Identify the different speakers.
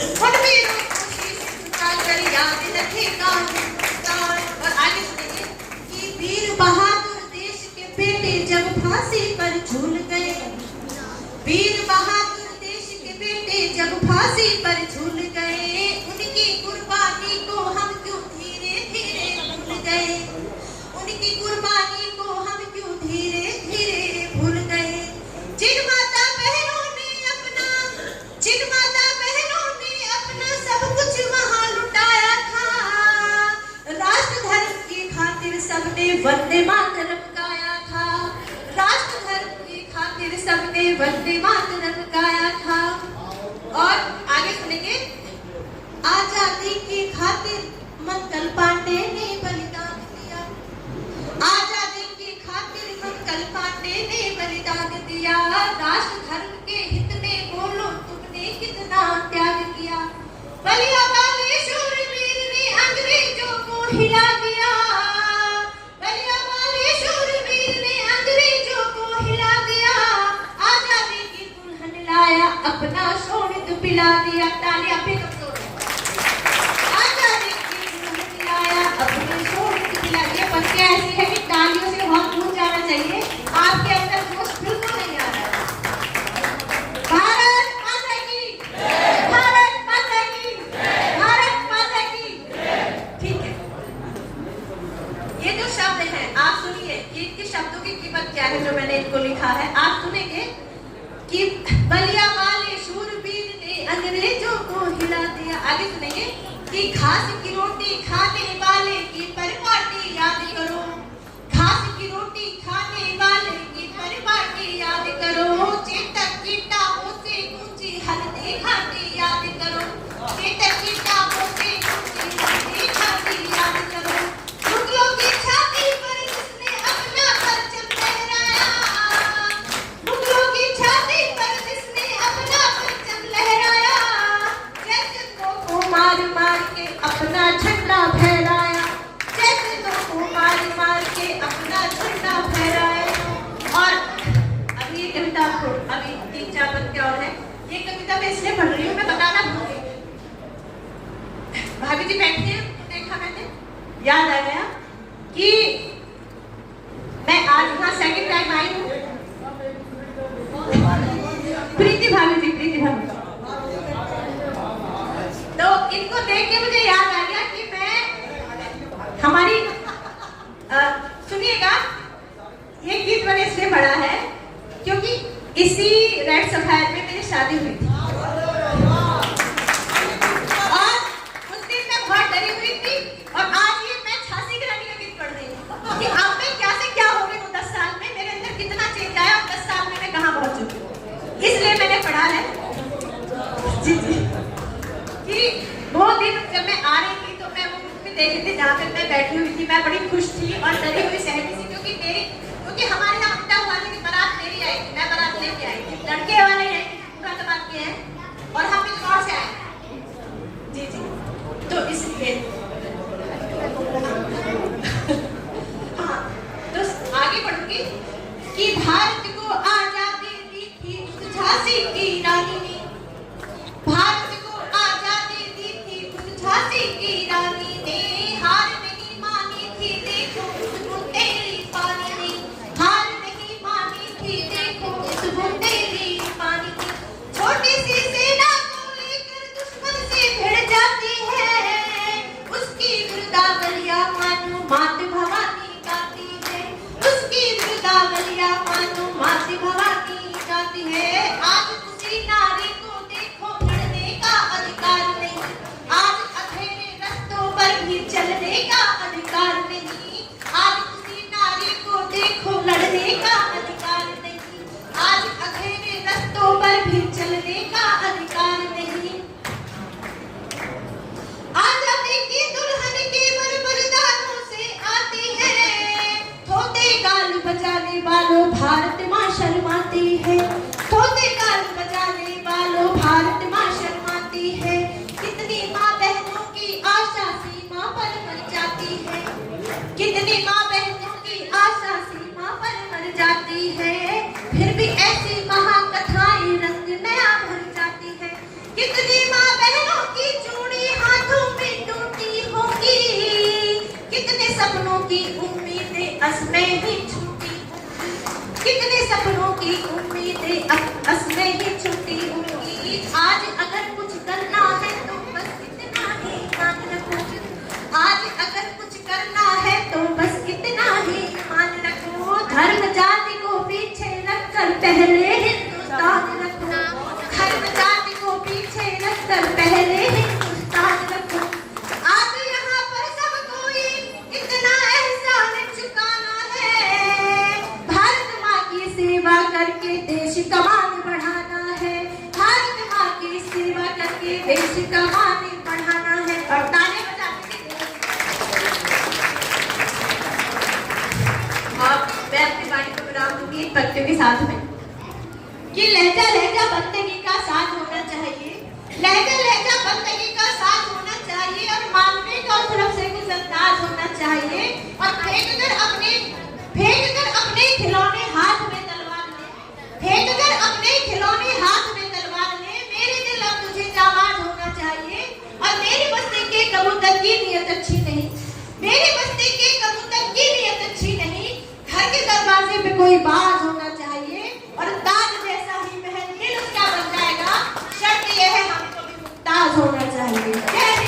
Speaker 1: उन वीरों को शीश झुकाकर याद रखेगा हिंदुस्तान। और आगे सुनिए कि वीर बहादुर देश के बेटे जब फांसी पर झूल गए, वीर बहादुर देश के बेटे जब फांसी पर झूल गए, उनकी कुर्बानी को हम क्यों धीरे धीरे भूल गए, उनकी कुर्बानी को हम क्यों धीरे धीरे भूल गए। जिन माता बहनों ने अपना सब कुछ वहां लुटाया था, राष्ट्र धर्म की खातिर सबने वंदे मातरम गाया था, राष्ट्र धर्म की खातिर सबने वंदे मातरम गाया था। और आगे सुनेंगे, आजादी की खातिर मंगल पांडे ने बलिदान दिया, आजादी की खातिर मंगल पांडे ने बलिदान दिया, राष्ट्र धर्म के हित में बोलो तुमने कितना त्याग किया। बलिया वाले शूरवीर ने अंग्रेजों को हिला दिया, बलिया वाले शूरवीर ने अंग्रेजों को हिला दिया, आजादी की दुल्हन लाया अपना शोणित पिला दिया। तालियां पे आजादी की दुल्हन लाया अपने शोणित पिला दिया। पंक्तियां ऐसी है कि तालियों से बहुत दूर जाना चाहिए, आपके अंदर जोश बिल्कुल नहीं आ रहा है। भारत माता की जय, भारत माता की जय, भारत माता की जय। ठीक है, ये जो शब्द हैं आप सुनिए, इनके शब्दों की कीमत क्या है जो मैंने इनको लिखा है। आप सुनेंगे कि बलिया वाले शूरवीर ने अंग्रेजों को हिला दिया। आगे सुनेंगे कि घास की रोटी खाने वाले की परिपाटी याद करो, घास की रोटी खाने वाले की परिपाटी याद करो, चेतक की टापों से ऊंची हल्दी घाटी याद करो, चेतक की टापों से ऊंची हल्दी घाटी याद करो। मुगलों की छाती पर जिसने अपना परचम लहराया, मुगलों की छाती पर जिसने अपना परचम लहराया, जैसे को मार मार के अपना झंडा फहराया, जैसे को मार मार के अपना झंडा फहराया। और अभी ये कविता आपको अभी 3-4 पंक्तियां और है। ये कविता मैं इसलिए पढ़ रही हूँ, मैं बताना भूल गई। भाभी जी बैठी हैं, देखा मैंने, याद आ गया कि मैं आज यहाँ सेकंड टाइम आई हूँ। प्रीति भाभी जी, प्रीति भाभी, तो इनको देख के मुझे याद आ गया कि मैं हमारी सुनिएगा, ये गीत मैंने इसलिए पढ़ा है क्योंकि इसी रेड सफायर में मेरी शादी हुई थी और उस दिन मैं बहुत डरी हुई थी। और आज ये मैं झांसी की रानी का गीत पढ़ रही हूँ कि अब मैं क्या से क्या हो गई हूँ 10 साल में, मेरे अंदर कितना चेंज आया और 10 साल में मैं कहाँ पहुंच चुकी हूँ। इसलिए मैंने पढ़ा है जी जी कि वो दिन जब मैं आ रही थी तो मैं वो मूवी देख रही थी जहाँ पे मैं बैठी हुई थी, मैं बड़ी खुश थी और डरी हुई सहमी थी क्योंकि हमारे यहाँ उल्टा हुआ था कि बारात मेरी आई थी, मैं बारात लेके आई थी, लड़के वाले हैं पूरा तबाद किए हैं और हम इंदौर से आए जी जी। तो इसलिए हाँ, तो आगे बढ़ूंगी कि भारत को आजादी दी थी उस झांसी की रानी ने, भारत को आजादी दी थी उस झांसी की रानी ने, हार नहीं मानी थी देखो उस बुंदेली पानी ने, हार नहीं मानी थी देखो उस बुंदेली पानी ने। छोटी सी सेना को लेकर दुश्मन से भिड़ जाती है, उसकी गिरदावलियां मानो मात भवानी गाती है, उसकी गिरदावलियां मानो मात भवानी गाती है। आज किसी नारी को देखो लड़ने का अधिकार नहीं, आज अंधेरे रास्तों पर भी चलने का अधिकार नहीं, आज किसी नारी को देखो लड़ने का अधिकार नहीं, आज अंधेरे रास्तों पर भी चलने का अधिकार नहीं। आजादी की दुल्हन केवल बलिदानों से आती है, थोते गाल बजाने वालों भारत माँ शर्माती है, थोते गाल बजाने वालों भारत माँ शर्माती है। कितनी माँ बहनों की आशा सीमा पर मर जाती है, कितनी माँ बहनों की आशा सीमा पर मर जाती है, फिर भी ऐसी महाकथाएं रंग नया भर जाती है। कितनी माँ बहनों की उम्मीदें असमें ही छूटी, कितने सपनों की उम्मीदें असमें ही छूटी उनकी। आज अगर कुछ करना है तो बस इतना ही मान रखो, आज अगर कुछ करना है तो बस इतना ही मान रखो। धर्म जाति को पीछे रखकर पहले हिंदुस्तान रखो, धर्म जाति को पीछे रखकर पहले हिंदुस्तान रखो। आज यहाँ पर सब कोई इतना एहसान चुकाना है, भारत माँ की सेवा करके देश का मान बढ़ाना है, भारत माँ की सेवा करके देश का मान बढ़ाना है। और ताने बजाते मैं अपनी वाणी को विराम दूंगी पंक्तियों के साथ में कि लहजा लहजा बंदगी का साथ होना चाहिए, लहजा लहजा बंदगी का साथ होना चाहिए और मांगने का उस तरफ से कुछ अंदाज होना चाहिए। और फेंक कर अपने खिलौने हाथ में तलवार ले, फेंक कर अपने खिलौने हाथ में तलवार ले, मेरे दिल अब तुझे जाबाज होना चाहिए। और मेरी बस्ती के कबूतर की नीयत अच्छी नहीं, मेरी बस्ती के कबूतर की नीयत अच्छी नहीं, घर के दरवाजे पे कोई बाज होना चाहिए और ताज जैसा ही महल दिल उसका बन जाएगा। शर्त यह है हमको भी मुमताज होना चाहिए।